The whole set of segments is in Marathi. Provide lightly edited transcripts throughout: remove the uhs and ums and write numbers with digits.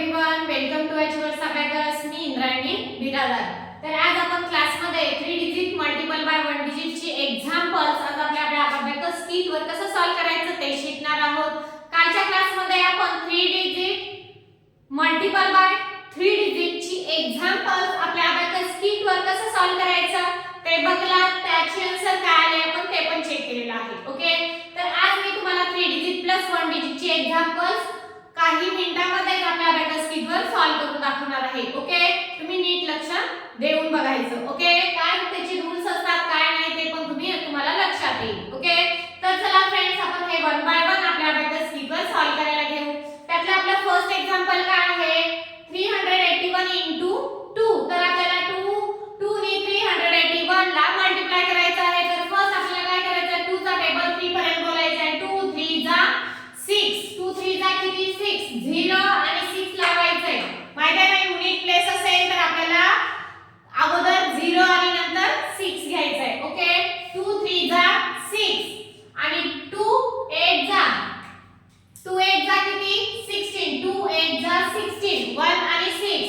एव्हरीवन, वेलकम टू एचवर्स अबॅकस. मी इंद्रायणी बिरादार. तर आज आपण क्लासमध्ये 3 डिजिट मल्टिपल बाय 1 डिजिट ची एक्झाम्पल्स आज आपल्या अबॅकस किट वर कसं सॉल्व्ह करायचं ते शिकणार आहोत. कालच्या क्लासमध्ये आपण 3 डिजिट मल्टिपल बाय 3 डिजिट ची एक्झाम्पल्स आपल्या अबॅकस किट वर कसं सॉल्व्ह करायचं ते बघला. त्याचे आन्सर काय आले आपण ते पण चेक केलेलं आहे. ओके, तर आज मी तुम्हाला 3 डिजिट प्लस 1 डिजिट ची एक्झाम्पल्स काही मिनिटांमध्ये आपल्या अबॅकस किट वर सॉल्व्ह करून दाखवणार आहे. ओके, तुम्ही नीट लक्ष देऊन बघायचं. ओके, काय त्याचे रूल्स असतात काय नाही ते पण तुम्हाला लक्षात येईल. ओके, तर चला फ्रेंड्स, आपण हे 1 बाय 1 आपल्या अबॅकस किट वर सॉल्व्ह करायला घेऊ. त्यातलं आपलं फर्स्ट एक्झाम्पल काय आहे, 381 2. तर आपल्याला 2 ने 381 ला मल्टिप्लाय करायचं आहे. तर फर्स्ट आपल्याला काय करायचं, 2 चा टेबल 3 पर्यंत बोलायचा आहे. 2 3 जा 6, 2 3 जा किती 6, 0 आणि 6 लावायचंय. माहिती आहे ना, युनिट प्लेस असेल तर आपल्याला अगोदर 0 आणि नंतर 6 घ्यायचंय. ओके, 2 3 जा 6 आणि 2 8 जा 2 8 जा किती 16, 2 8 जा 16, 1 आणि 6.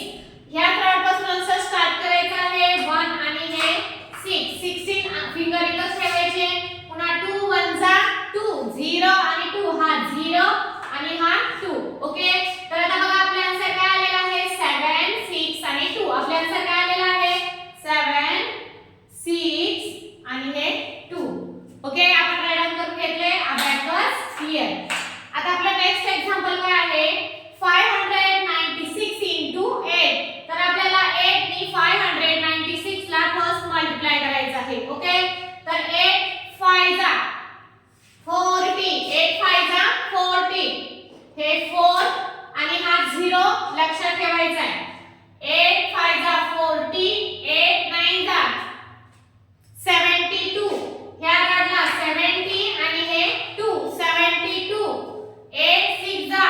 ह्या थर्ड पासून आन्सर स्टार्ट करायचा आहे. 1 आणि हे 6, 16 फिंगर इथं ठेवायचे. पुन्हा 2 1 जा 2, 0 आणि 2, हा 0 आणि हा 2. ओके, तर आता बघा आपला आन्सर काय आलेला आहे, 7 6 आणि 2. आपला आन्सर काय आलेला आहे, 7 6 आणि हे 2. ओके, आपण राईट डाउन करून घेतले. Abacus clear. आता आपला नेक्स्ट एक्झाम्पल काय आहे, 596 8. तर आपल्याला 8 ने 596 ला फर्स्ट मल्टिप्लाय करायचं आहे. ओके, तर 8 5 जा 40, 8 5 जा 40, हे 4 आणि हा 0 लक्षात ठेवायचा आहे. 8 5 जा 40, 8 9 जा 72, ह्या काढला 70 आणि हे 2 72, 8 6 जा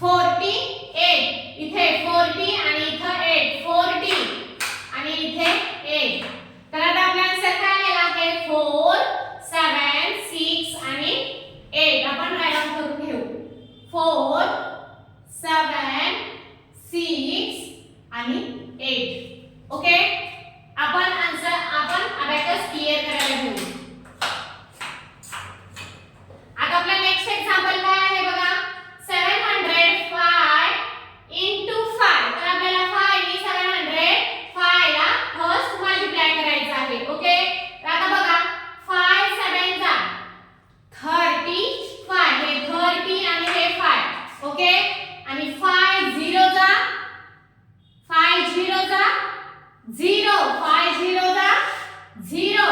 48, इथे 40 आणि इथे 8 40 आणि इथे 8. तर आता आपला आन्सर काय आलेला आहे, 4 7 6 आणि 8. आपण राईट डाउन करून घेऊ. 4 7 6 आणि 8. ओके, आपण अबॅकस क्लियर करायला घेऊ. आता आपला नेक्स्ट एक्झाम्पल काय आहे बघा, 705 5. तर आपल्याला 5 ने 705 ला फर्स्ट मल्टिप्लाय करायचं आहे. ओके, तर आता बघा 5 7 जा 35, हे 30 आणि हे 5. ओके, आणि 5 0 जा 5 0 जा 0, 5 0 जा 0.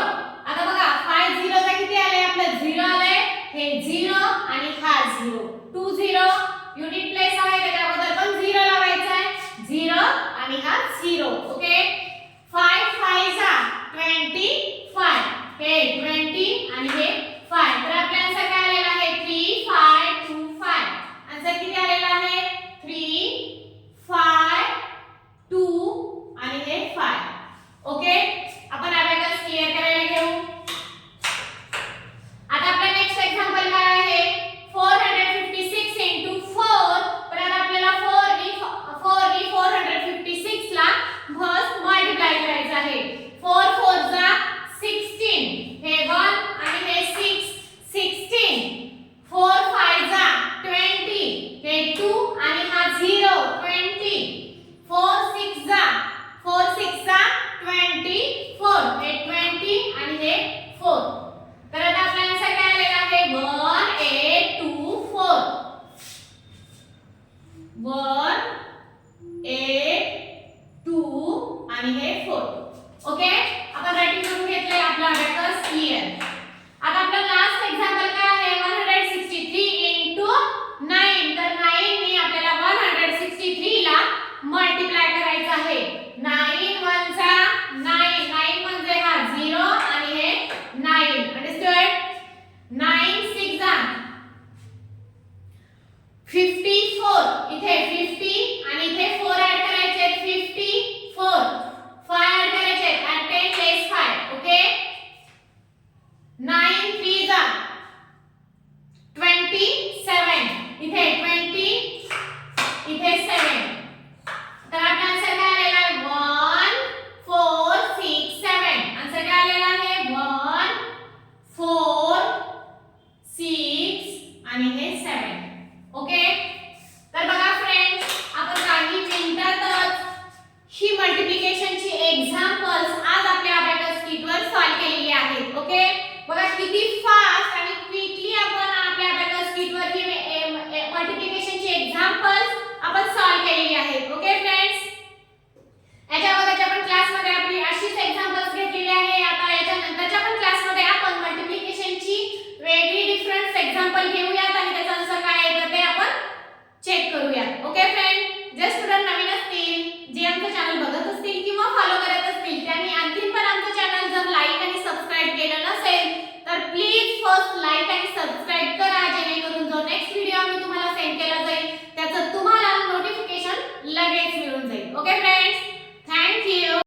आता बघा 5 0 चा किती आले, आपलं 0 आले, हे 0 आणि हा 0, 2 0 युनिट प्लेस आहे त्याच्या अगोदर पण 0 लावायचा आहे. 0 आणि हा 0. ओके, 5 5 जा 25, हे 20 आणि हे 5. तर आपला आन्सर काय आलेला आहे, 3 5 2 5. आन्सर किती आलेला आहे, 3 5 2 आणि हे 5. ओके, आपण अबॅकस क्लियर करायला घेऊ. आता आपला नेक्स्ट एक्झाम्पल काय आहे, 456 4. तर आता आपल्याला 4 ने 456 ला फर्स्ट मल्टिप्लाय करायचं आहे. 4 4 जा 16, हे 1 आणि हे 6 16, 4 5 जा 20, हे 2 आणि हा 0 20, 4 6 जा 24, हे 20 आणि हे 4. तर आता आपला आन्सर काय आलेला आहे, 1 8 2 4, 1 8 2 आणि हे 4. ओके, आपण रायटिंग करून घेतलंय. आपला अबॅकस क्लियर. आता आपला लास्ट एक्झाम्पल काय आहे, 163 9. तर 9 ने आपल्याला 163 ला मल्टिप्लाय करायचं आहे. 9 1 जा 9, 9 म्हणजे हा 0 आणि हे 9. अंडरस्टूड. 9 6 जा 54, इथे 50 आणि इथे 4 ऍड करायचे आहेत. 54 5 ऍड करायचे आहेत. 10 प्लस 5. ओके, 9 3 जा 27, इथे 20 केलेली आहेत.